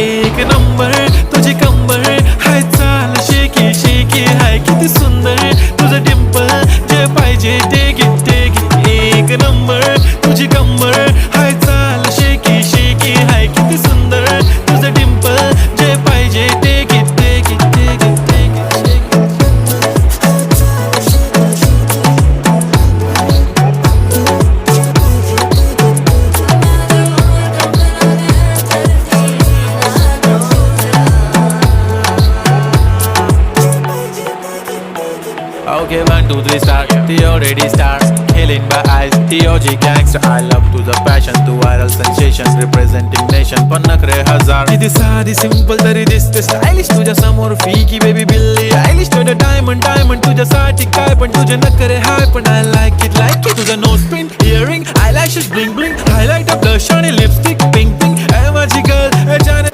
एक नंबर तुझी कंबर हाय चाल शेकी शेकी हाय किती सुंदर तुझं डिंपल जे पाहिजे ते घे एक नंबर तुझी कंबर हाय चाल शेकी शेकी हाय किती सुंदर तुझं डिंपल जे पाहिजे ते घे Okay, 1, 2, 3, start. The already start. Killing by eyes. TOG gangster. I love to the passion, to viral sensation, representing nation. पण नखरे हजार. किती साधी simple तरी दिसते stylish. तुझ्या समोर फीकी baby बिल्ली आयलिश. तुझं diamond तुझ्यासाठी काय पण तुझे नखरे हाय पण I like it. तुझं nose pin, earring, eyelashes bling bling, highlight of blush आणि lipstick pink. माझी girl जाने